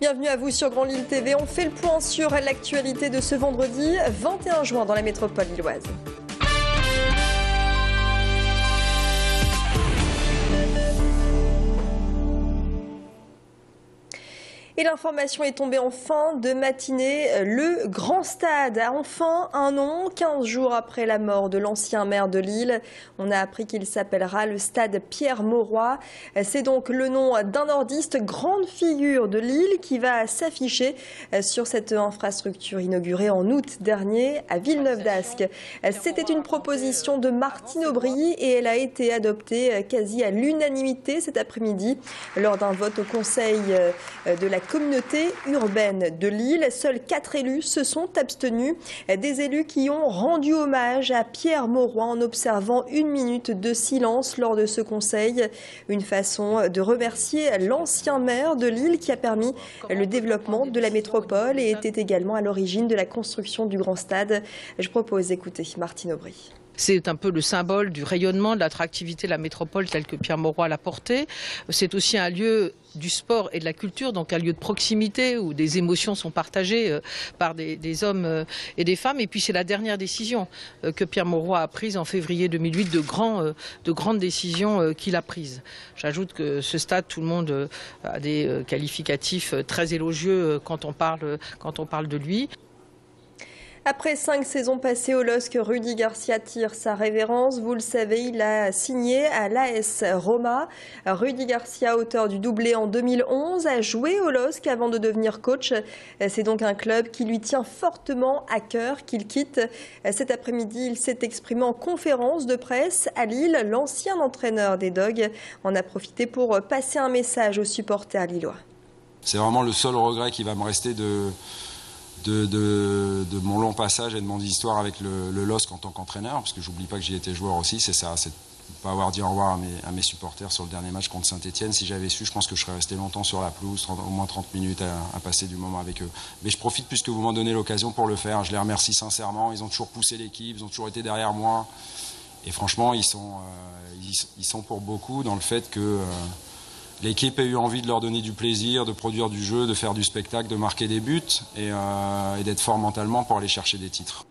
Bienvenue à vous sur Grand Lille TV. On fait le point sur l'actualité de ce vendredi 21 juin dans la métropole lilloise. Et l'information est tombée en fin de matinée. Le Grand Stade a enfin un nom. 15 jours après la mort de l'ancien maire de Lille, on a appris qu'il s'appellera le Stade Pierre-Mauroy. C'est donc le nom d'un nordiste, grande figure de Lille, qui va s'afficher sur cette infrastructure inaugurée en août dernier à Villeneuve-d'Ascq. C'était une proposition de Martine Aubry et elle a été adoptée quasi à l'unanimité cet après-midi lors d'un vote au Conseil de la communauté urbaine de Lille. Seuls 4 élus se sont abstenus. Des élus qui ont rendu hommage à Pierre Mauroy en observant 1 minute de silence lors de ce conseil. Une façon de remercier l'ancien maire de Lille qui a permis le développement de la métropole et était également à l'origine de la construction du Grand Stade. Je propose d'écouter Martine Aubry. C'est un peu le symbole du rayonnement, de l'attractivité de la métropole telle que Pierre Mauroy l'a portée. C'est aussi un lieu du sport et de la culture, donc un lieu de proximité où des émotions sont partagées par des hommes et des femmes. Et puis c'est la dernière décision que Pierre Mauroy a prise en février 2008, de grandes décisions qu'il a prises. J'ajoute que ce stade, tout le monde a des qualificatifs très élogieux quand on parle de lui. Après 5 saisons passées au LOSC, Rudy Garcia tire sa révérence. Vous le savez, il a signé à l'AS Roma. Rudy Garcia, auteur du doublé en 2011, a joué au LOSC avant de devenir coach. C'est donc un club qui lui tient fortement à cœur qu'il quitte. Cet après-midi, il s'est exprimé en conférence de presse à Lille. L'ancien entraîneur des Dogs en a profité pour passer un message aux supporters lillois. C'est vraiment le seul regret qui va me rester de mon long passage et de mon histoire avec le LOSC en tant qu'entraîneur, parce que j'oublie pas que j'y étais joueur aussi, c'est ça, c'est de ne pas avoir dit au revoir à mes supporters sur le dernier match contre Saint-Etienne. Si j'avais su, je pense que je serais resté longtemps sur la pelouse, au moins 30 minutes à passer du moment avec eux. Mais je profite puisque vous m'en donnez l'occasion pour le faire, je les remercie sincèrement, ils ont toujours poussé l'équipe, ils ont toujours été derrière moi, et franchement ils sont pour beaucoup dans le fait que l'équipe a eu envie de leur donner du plaisir, de produire du jeu, de faire du spectacle, de marquer des buts et d'être fort mentalement pour aller chercher des titres.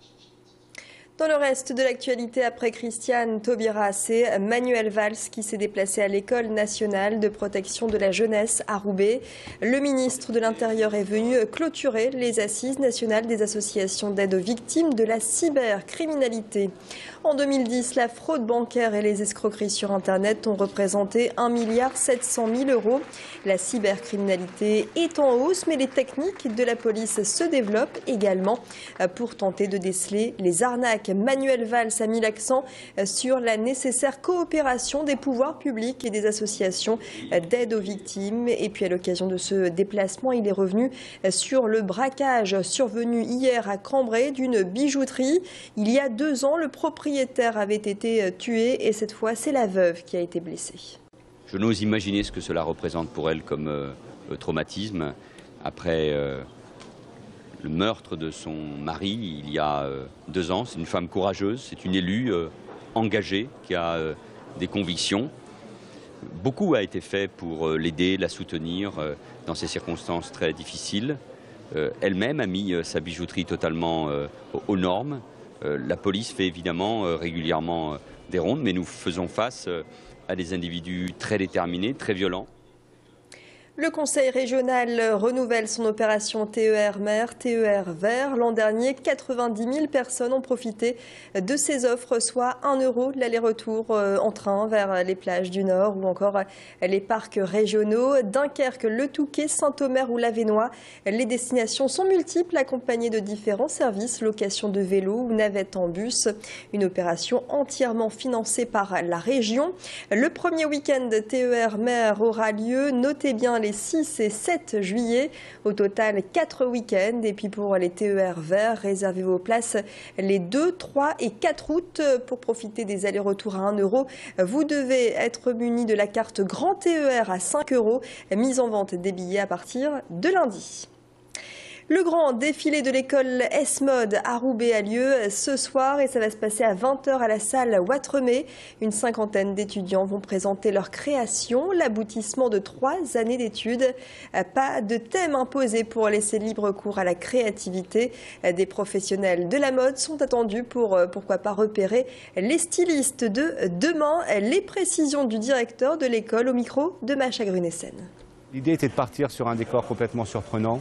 Dans le reste de l'actualité, après Christiane Taubira, c'est Manuel Valls qui s'est déplacé à l'École nationale de protection de la jeunesse à Roubaix. Le ministre de l'Intérieur est venu clôturer les assises nationales des associations d'aide aux victimes de la cybercriminalité. En 2010, la fraude bancaire et les escroqueries sur Internet ont représenté 1,7 milliard €. La cybercriminalité est en hausse, mais les techniques de la police se développent également pour tenter de déceler les arnaques. Manuel Valls a mis l'accent sur la nécessaire coopération des pouvoirs publics et des associations d'aide aux victimes. Et puis à l'occasion de ce déplacement, il est revenu sur le braquage survenu hier à Cambrai d'une bijouterie. Il y a 2 ans, le propriétaire avait été tué et cette fois, c'est la veuve qui a été blessée. Je n'ose imaginer ce que cela représente pour elle comme traumatisme après le meurtre de son mari il y a 2 ans. C'est une femme courageuse, c'est une élue engagée qui a des convictions. Beaucoup a été fait pour l'aider, la soutenir dans ces circonstances très difficiles. Elle-même a mis sa bijouterie totalement aux normes. La police fait évidemment régulièrement des rondes, mais nous faisons face à des individus très déterminés, très violents. Le Conseil régional renouvelle son opération TER Mer, TER Vert. L'an dernier, 90 000 personnes ont profité de ces offres, soit 1 € l'aller-retour en train vers les plages du Nord ou encore les parcs régionaux. Dunkerque, Le Touquet, Saint-Omer ou l'Avesnois. Les destinations sont multiples, accompagnées de différents services, location de vélos ou navettes en bus. Une opération entièrement financée par la région. Le premier week-end TER Mer aura lieu, notez bien les 6 et 7 juillet. Au total, 4 week-ends. Et puis pour les TER verts, réservez vos places les 2, 3 et 4 août pour profiter des allers-retours à 1 €. Vous devez être muni de la carte Grand TER à 5 €. Mise en vente des billets à partir de lundi. Le grand défilé de l'école S-Mode à Roubaix a lieu ce soir et ça va se passer à 20 h à la salle Ouatremet. Une cinquantaine d'étudiants vont présenter leur création, l'aboutissement de 3 années d'études. Pas de thème imposé pour laisser libre cours à la créativité. Des professionnels de la mode sont attendus pour, pourquoi pas, repérer les stylistes de demain. Les précisions du directeur de l'école au micro de Macha Grunessen. L'idée était de partir sur un décor complètement surprenant,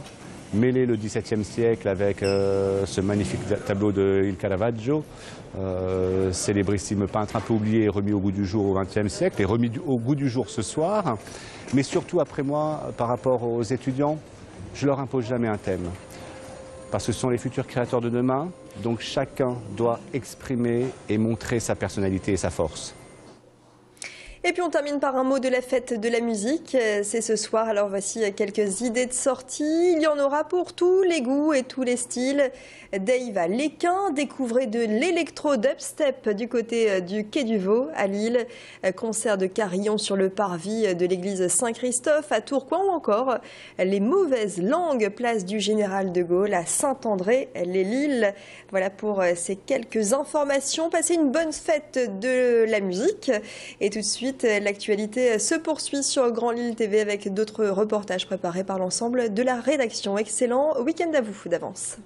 mêler le XVIIe siècle avec ce magnifique tableau de Il Caravaggio, célébrissime peintre un peu oublié et remis au goût du jour au XXe siècle, et remis au goût du jour ce soir. Mais surtout, après moi, par rapport aux étudiants, je leur impose jamais un thème. Parce que ce sont les futurs créateurs de demain, donc chacun doit exprimer et montrer sa personnalité et sa force. Et puis on termine par un mot de la fête de la musique. C'est ce soir, alors voici quelques idées de sortie. Il y en aura pour tous les goûts et tous les styles. Dave à Léquin, découvrez de l'électro-dubstep du côté du Quai du Vau à Lille. Concert de carillon sur le parvis de l'église Saint-Christophe à Tourcoing ou encore les mauvaises langues, place du Général de Gaulle à Saint-André-les-Lilles. Voilà pour ces quelques informations. Passez une bonne fête de la musique. Et tout de suite, l'actualité se poursuit sur Grand Lille TV avec d'autres reportages préparés par l'ensemble de la rédaction. Excellent week-end à vous d'avance.